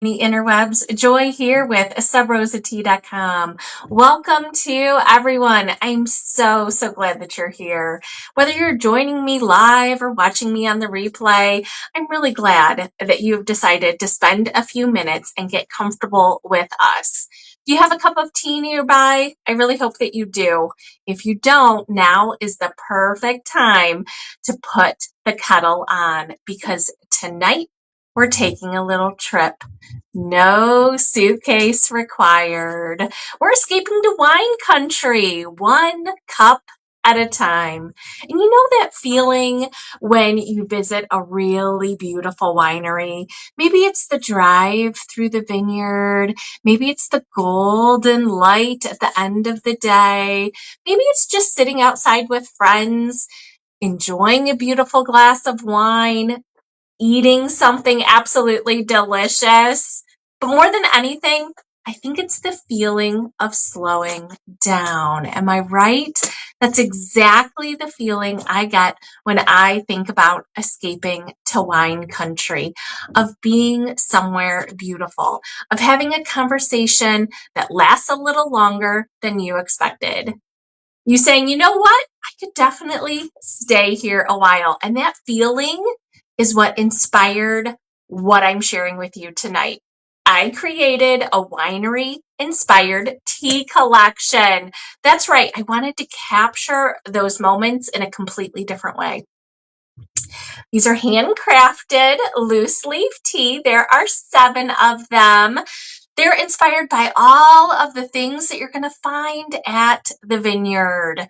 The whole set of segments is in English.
The interwebs. Joy here with savor.com. Welcome to everyone. I'm so glad that you're here. Whether you're joining me live or watching me on the replay, I'm really glad that you've decided to spend a few minutes and get comfortable with us. Do you have a cup of tea nearby? I really hope that you do. If you don't, now is the perfect time to put the kettle on because tonight we're taking a little trip. No suitcase required. We're escaping to wine country, one cup at a time. And you know that feeling when you visit a really beautiful winery? Maybe it's the drive through the vineyard. Maybe it's the golden light at the end of the day. Maybe it's just sitting outside with friends, enjoying a beautiful glass of wine, eating something absolutely delicious. But more than anything, I think it's the feeling of slowing down. Am I right? That's exactly the feeling I get when I think about escaping to wine country, of being somewhere beautiful, of having a conversation that lasts a little longer than you expected. You saying, you know what? I could definitely stay here a while. And that feeling is what inspired what I'm sharing with you tonight. I created a winery inspired tea collection. That's right. I wanted to capture those moments in a completely different way. These are handcrafted loose leaf tea. There are 7 of them. They're inspired by all of the things that you're going to find at the vineyard.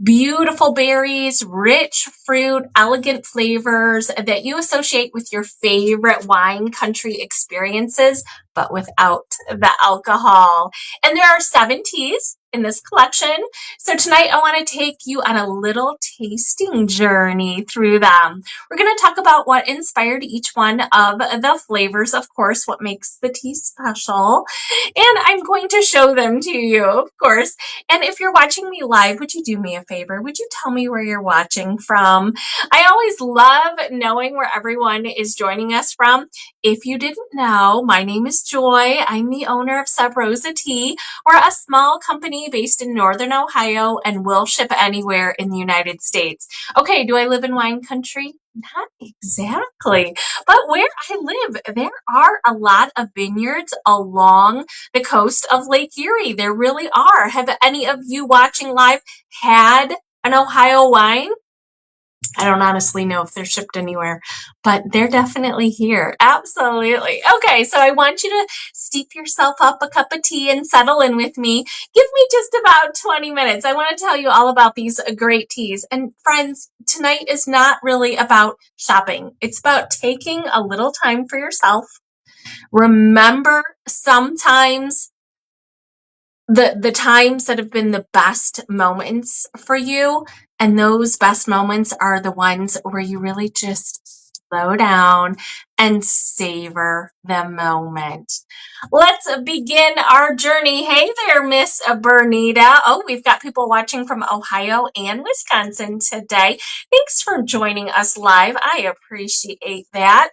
Beautiful berries, rich fruit, elegant flavors that you associate with your favorite wine country experiences, but without the alcohol. And there are 7 teas in this collection. So tonight I want to take you on a little tasting journey through them. We're going to talk about what inspired each one of the flavors, of course, what makes the tea special. And I'm going to show them to you, of course. And if you're watching me live, would you do me a favor? Would you tell me where you're watching from? I always love knowing where everyone is joining us from. If you didn't know, my name is Joy. I'm the owner of Sub Rosa Tea. We're a small company based in Northern Ohio and will ship anywhere in the United States. Okay, do I live in wine country? Not exactly. But where I live, there are a lot of vineyards along the coast of Lake Erie. There really are. Have any of you watching live had an Ohio wine? I don't honestly know if they're shipped anywhere, but they're definitely here. Absolutely. Okay, so I want you to steep yourself up a cup of tea and settle in with me. Give me just about 20 minutes. I want to tell you all about these great teas. And friends, tonight is not really about shopping. It's about taking a little time for yourself. Remember, sometimes the times that have been the best moments for you, and those best moments are the ones where you really just slow down and savor the moment. Let's begin our journey. Hey there, Miss Bernita. Oh, we've got people watching from Ohio and Wisconsin today. Thanks for joining us live. I appreciate that.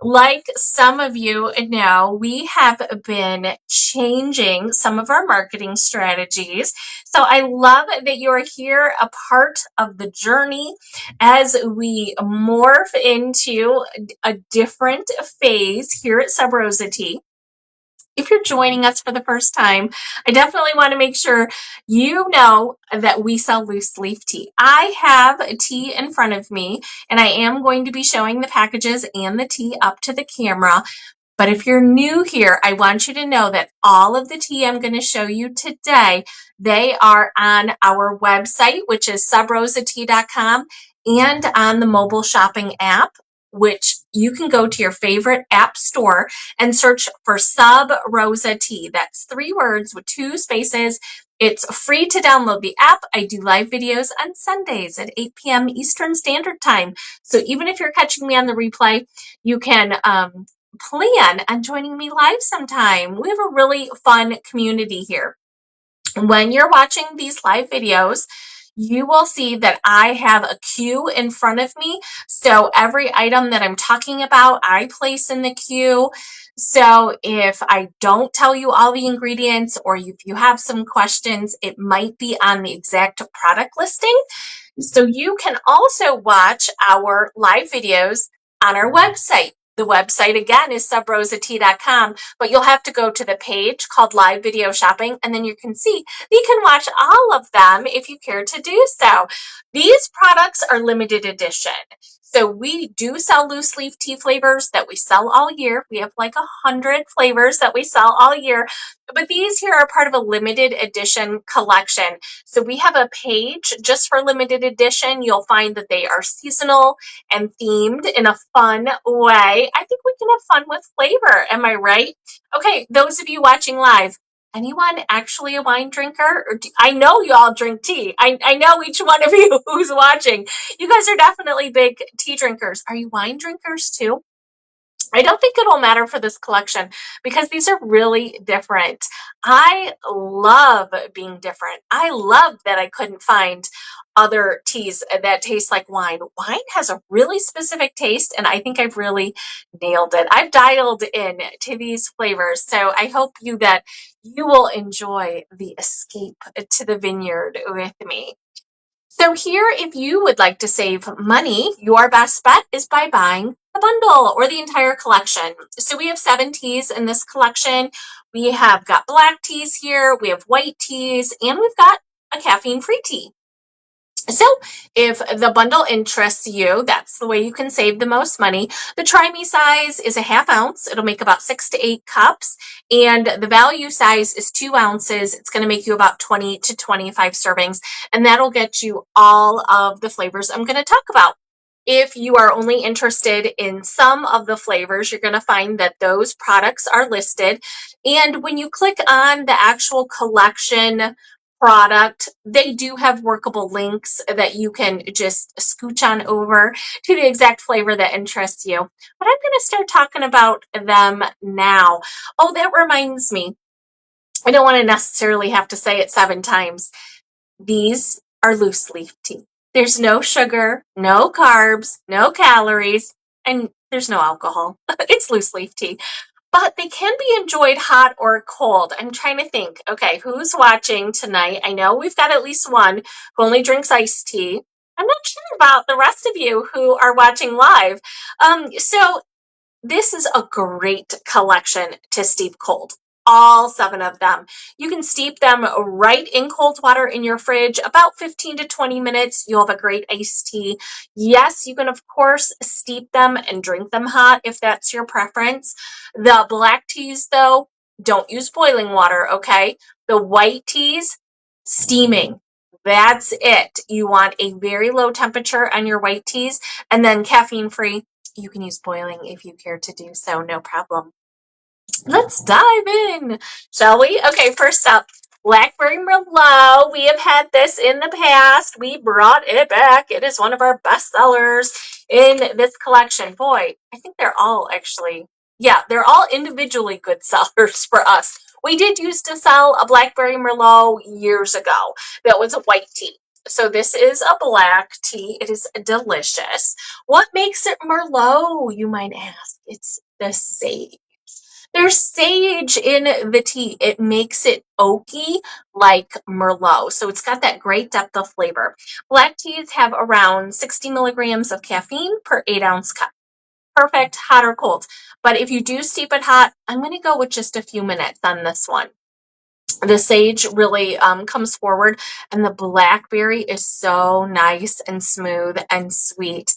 Like some of you know, we have been changing some of our marketing strategies. So I love that you're here, a part of the journey as we morph into a different phase here at Sub Rosa Tea. If you're joining us for the first time, I definitely want to make sure you know that we sell loose leaf tea. I have a tea in front of me, and I am going to be showing the packages and the tea up to the camera. But if you're new here, I want you to know that all of the tea I'm going to show you today, they are on our website, which is subrosatea.com, and on the mobile shopping app, which you can go to your favorite app store and search for Sub Rosa Tea. That's 3 words with 2 spaces. It's free to download the app. I do live videos on Sundays at 8 p.m. Eastern Standard Time. So even if you're catching me on the replay, you can plan on joining me live sometime. We have a really fun community here. When you're watching these live videos, you will see that I have a queue in front of me. So every item that I'm talking about, I place in the queue. So if I don't tell you all the ingredients, or if you have some questions, it might be on the exact product listing. So you can also watch our live videos on our website. The website again is subrosat.com, but you'll have to go to the page called Live Video Shopping, and then you can see you can watch all of them if you care to do so. These products are limited edition. So we do sell loose leaf tea flavors that we sell all year. We have like 100 flavors that we sell all year, but these here are part of a limited edition collection. So we have a page just for limited edition. You'll find that they are seasonal and themed in a fun way. I think we can have fun with flavor. Am I right? Okay, those of you watching live, anyone actually a wine drinker? I know you all drink tea. I know each one of you who's watching. You guys are definitely big tea drinkers. Are you wine drinkers too? I don't think it'll matter for this collection because these are really different. I love being different. I love that I couldn't find other teas that taste like wine. Wine has a really specific taste, and I think I've really nailed it. I've dialed in to these flavors, so I hope that you will enjoy the escape to the vineyard with me. So here, if you would like to save money, your best bet is by buying the bundle or the entire collection. So we have 7 teas in this collection. We have got black teas here, we have white teas, and we've got a caffeine-free tea. So if the bundle interests you, that's the way you can save the most money. The try me size is a ½ ounce. It'll make about 6 to 8 cups. And the value size is 2 ounces. It's going to make you about 20 to 25 servings. And that'll get you all of the flavors I'm going to talk about. If you are only interested in some of the flavors, you're going to find that those products are listed. And when you click on the actual collection product, they do have workable links that you can just scooch on over to the exact flavor that interests you. But I'm going to start talking about them now. Oh, that reminds me. I don't want to necessarily have to say it 7 times. These are loose leaf tea. There's no sugar, no carbs, no calories, and there's no alcohol. It's loose leaf tea. But they can be enjoyed hot or cold. I'm trying to think, okay, who's watching tonight? I know we've got at least one who only drinks iced tea. I'm not sure about the rest of you who are watching live. So this is a great collection to steep cold. All 7 of them. You can steep them right in cold water in your fridge, about 15 to 20 minutes. You'll have a great iced tea. Yes, you can, of course, steep them and drink them hot if that's your preference. The black teas, though, don't use boiling water, okay? The white teas, steaming. That's it. You want a very low temperature on your white teas, and then caffeine-free. You can use boiling if you care to do so, no problem. Let's dive in, shall we? Okay, first up, Blackberry Merlot. We have had this in the past. We brought it back. It is one of our best sellers in this collection. Boy, I think they're all actually, yeah, they're all individually good sellers for us. We did used to sell a Blackberry Merlot years ago. That was a white tea. So this is a black tea. It is delicious. What makes it Merlot, you might ask? It's the sage. There's sage in the tea. It makes it oaky like Merlot. So it's got that great depth of flavor. Black teas have around 60 milligrams of caffeine per 8-ounce cup. Perfect, hot or cold. But if you do steep it hot, I'm going to go with just a few minutes on this one. The sage really comes forward, and the blackberry is so nice and smooth and sweet.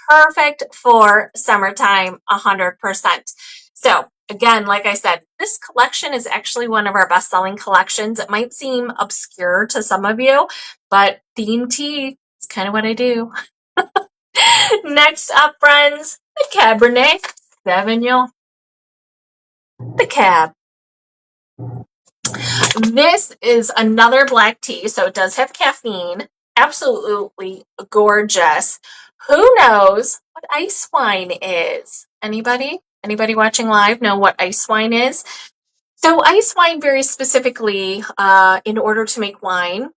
Perfect for summertime, 100%. So again, like I said, this collection is actually one of our best-selling collections. It might seem obscure to some of you, but theme tea is kind of what I do. Next up, friends, the Cabernet Sauvignon. The Cab. This is another black tea, so it does have caffeine. Absolutely gorgeous. Who knows what ice wine is? Anybody? Anybody watching live know what ice wine is? So ice wine, very specifically, in order to make wine,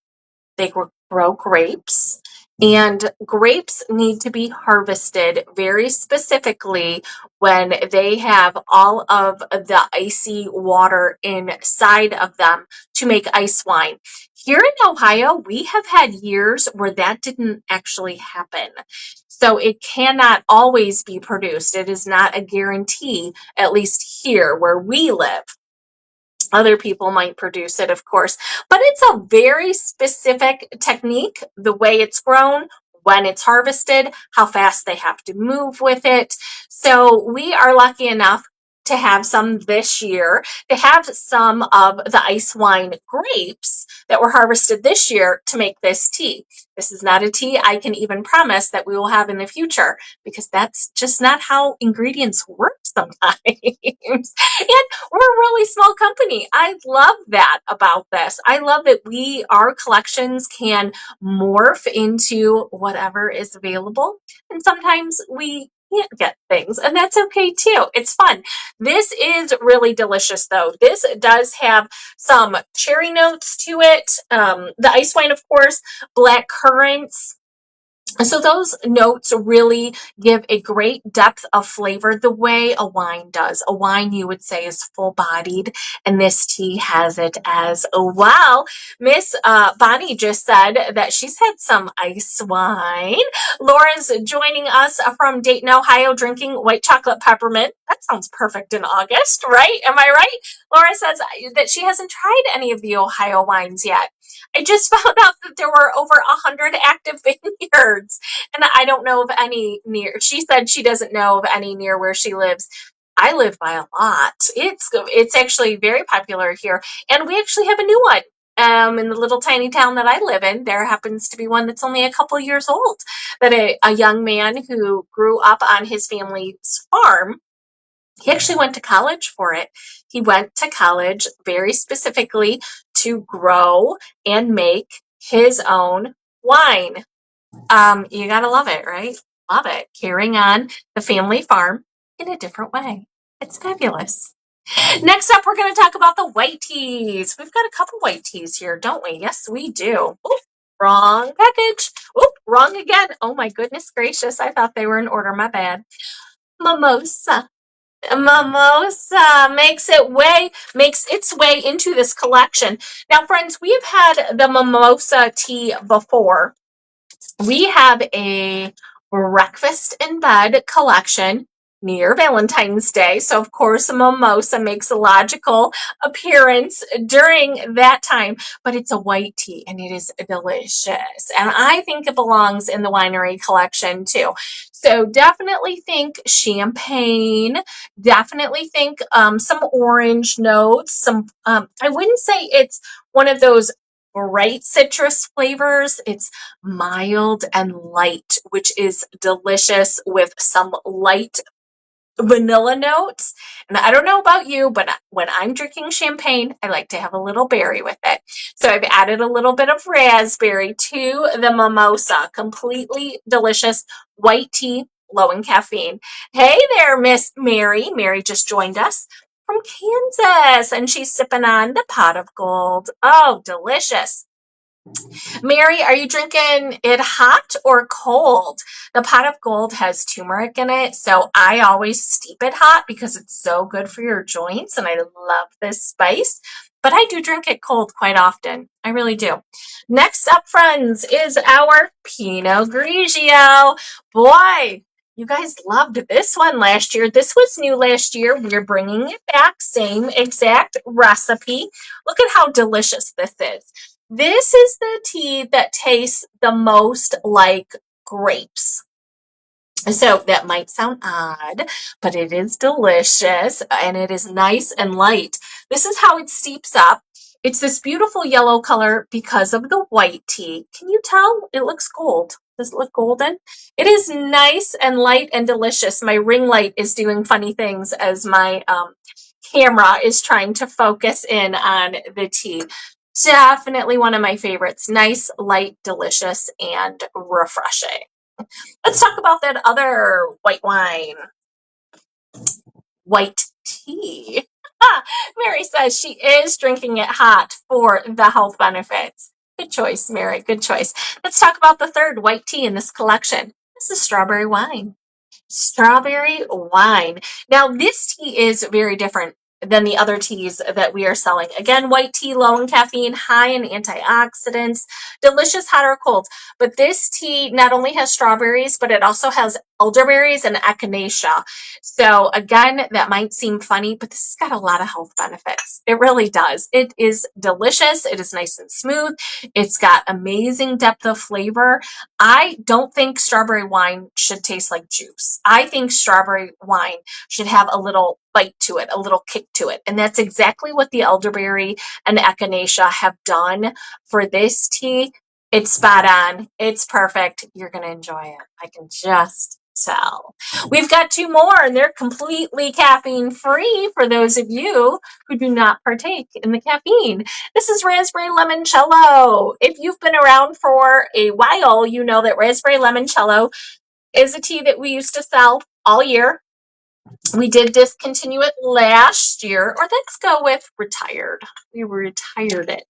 they grow grapes. And grapes need to be harvested very specifically when they have all of the icy water inside of them to make ice wine. Here in Ohio, we have had years where that didn't actually happen. So it cannot always be produced. It is not a guarantee, at least here where we live. Other people might produce it, of course, but it's a very specific technique, the way it's grown, when it's harvested, how fast they have to move with it. So we are lucky enough to have some this year, to have some of the ice wine grapes that were harvested this year to make this tea. This is not a tea I can even promise that we will have in the future, because that's just not how ingredients work sometimes. And we're a really small company. I love that about this. I love that our collections can morph into whatever is available. And sometimes we can't get things, and that's okay too. It's fun. This is really delicious though. This does have some cherry notes to it. The ice wine, of course, black currants. So those notes really give a great depth of flavor the way a wine does. A wine, you would say, is full-bodied, and this tea has it as well. Miss Bonnie just said that she's had some ice wine. Laura's joining us from Dayton, Ohio, drinking white chocolate peppermint. That sounds perfect in August, right? Am I right? Laura says that she hasn't tried any of the Ohio wines yet. I just found out that there were over 100 active vineyards, and I don't know of any near. She said she doesn't know of any near where she lives. I live by a lot. It's actually very popular here, and we actually have a new one. In the little tiny town that I live in, there happens to be one that's only a couple years old. That a young man who grew up on his family's farm, he actually went to college for it. He went to college very specifically to grow and make his own wine. You gotta love it, right? Love it. Carrying on the family farm in a different way. It's fabulous. Next up, we're going to talk about the white teas. We've got a couple white teas here, don't we? Yes, we do. Oop, wrong package. Oop, wrong again. Oh my goodness gracious. I thought they were in order. My bad. Mimosa. Mimosa makes its way into this collection. Now, friends, we have had the mimosa tea before. We have a breakfast in bed collection near Valentine's Day. So, of course, a mimosa makes a logical appearance during that time, but it's a white tea and it is delicious. And I think it belongs in the winery collection too. So definitely think champagne, definitely think some orange notes, I wouldn't say it's one of those bright citrus flavors. It's mild and light, which is delicious with some light vanilla notes. And I don't know about you, but when I'm drinking champagne, I like to have a little berry with it. So I've added a little bit of raspberry to the mimosa. Completely delicious white tea, low in caffeine. Hey there, Miss Mary. Mary just joined us from Kansas, and she's sipping on the pot of gold. Oh, delicious. Mary, are you drinking it hot or cold? The pot of gold has turmeric in it, so I always steep it hot because it's so good for your joints, and I love this spice. But I do drink it cold quite often. I really do. Next up, friends, is our Pinot Grigio. Boy, you guys loved this one last year. This was new last year. We're bringing it back. Same exact recipe. Look at how delicious this is. This is the tea that tastes the most like grapes. So that might sound odd, but it is delicious and it is nice and light. This is how it steeps up. It's this beautiful yellow color because of the white tea. Can you tell? It looks gold. Does it look golden? It is nice and light and delicious. My ring light is doing funny things as my camera is trying to focus in on the tea. Definitely one of my favorites. Nice, light, delicious, and refreshing. Let's talk about that other white wine. White tea. Mary says she is drinking it hot for the health benefits. Good choice, Mary. Good choice. Let's talk about the third white tea in this collection. This is strawberry wine. Strawberry wine. Now, this tea is very different than the other teas that we are selling. Again, white tea, low in caffeine, high in antioxidants, delicious hot or cold. But this tea not only has strawberries, but it also has elderberries and echinacea. So again, that might seem funny, but this has got a lot of health benefits. It really does. It is delicious. It is nice and smooth. It's got amazing depth of flavor. I don't think strawberry wine should taste like juice. I think strawberry wine should have a little bite to it, a little kick to it. And that's exactly what the elderberry and echinacea have done for this tea. It's spot on. It's perfect. You're going to enjoy it. I can just tell. We've got two more, and they're completely caffeine free for those of you who do not partake in the caffeine. This is raspberry limoncello. If you've been around for a while, you know that raspberry limoncello is a tea that we used to sell all year. We did discontinue it last year, or let's go with retired. We retired it.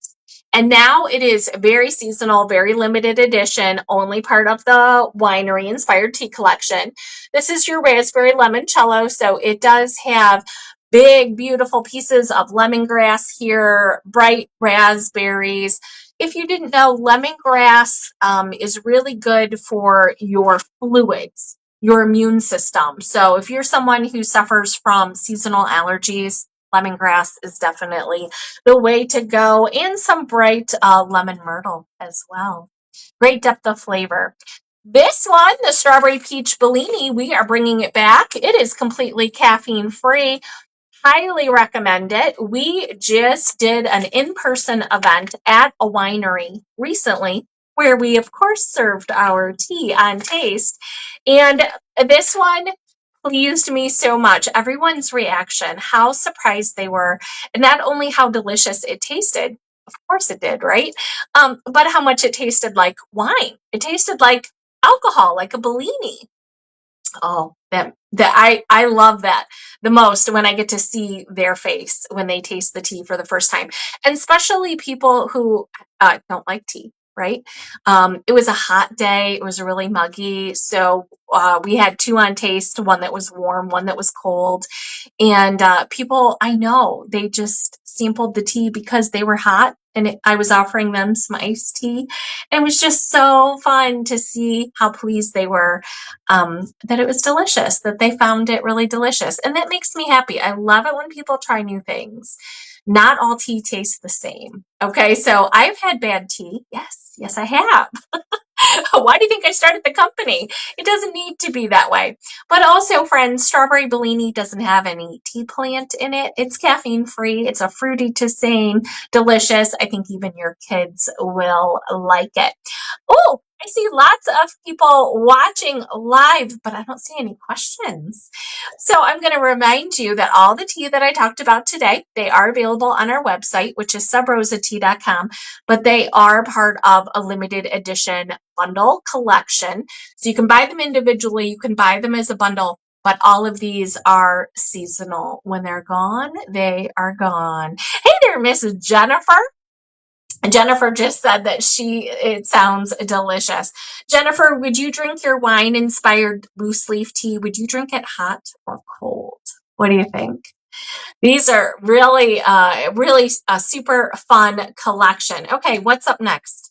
And now it is very seasonal, very limited edition, only part of the Winery Inspired Tea Collection. This is your raspberry limoncello, so it does have big, beautiful pieces of lemongrass here, bright raspberries. If you didn't know, lemongrass is really good for your fluids, your immune system. So if you're someone who suffers from seasonal allergies, lemongrass is definitely the way to go, and some bright lemon myrtle as well. Great depth of flavor. This one, the strawberry peach Bellini, we are bringing it back. It is completely caffeine free. Highly recommend it. We just did an in-person event at a winery recently where we, of course, served our tea on taste. And this one pleased me so much. Everyone's reaction, how surprised they were, and not only how delicious it tasted, of course it did, right? But how much it tasted like wine. It tasted like alcohol, like a Bellini. Oh, I love that the most when I get to see their face when they taste the tea for the first time, and especially people who don't like tea. Right? It was a hot day. It was really muggy. So we had two on taste, one that was warm, one that was cold. And people I know, they just sampled the tea because they were hot. And I was offering them some iced tea. And it was just so fun to see how pleased they were that it was delicious, that they found it really delicious. And that makes me happy. I love it when people try new things. Not all tea tastes the same. Okay, so I've had bad tea. Yes, I have. Why do you think I started the company? It doesn't need to be that way. But also, friends, strawberry Bellini doesn't have any tea plant in it. It's caffeine free. It's a fruity tisane, delicious. I think even your kids will like it. Oh, I see lots of people watching live, but I don't see any questions. So I'm going to remind you that all the tea that I talked about today, they are available on our website, which is subrosatea.com, but they are part of a limited edition bundle collection. So you can buy them individually, you can buy them as a bundle, but all of these are seasonal. When they're gone, they are gone. Hey there, Miss Jennifer. Jennifer just said that it sounds delicious. Jennifer, would you drink your wine inspired loose leaf tea? Would you drink it hot or cold? What do you think? These are really a super fun collection. Okay, what's up next?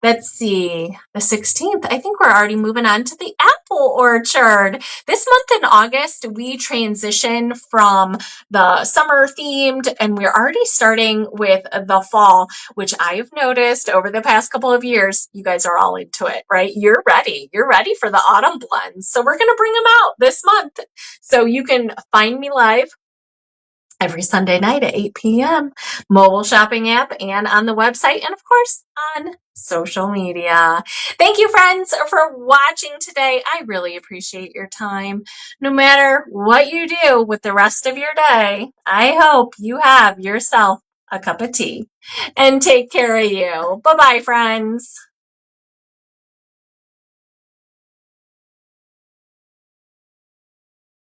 Let's see, the 16th. I think we're already moving on to the apple orchard. This month in August, we transition from the summer themed, and we're already starting with the fall, which I've noticed over the past couple of years. You guys are all into it, right? You're ready. You're ready for the autumn blends. So we're going to bring them out this month. So you can find me live every Sunday night at 8 p.m. Mobile shopping app and on the website, and of course on social media. Thank you, friends, for watching today. I really appreciate your time. No matter what you do with the rest of your day, I hope you have yourself a cup of tea. And take care of you. Bye-bye, friends.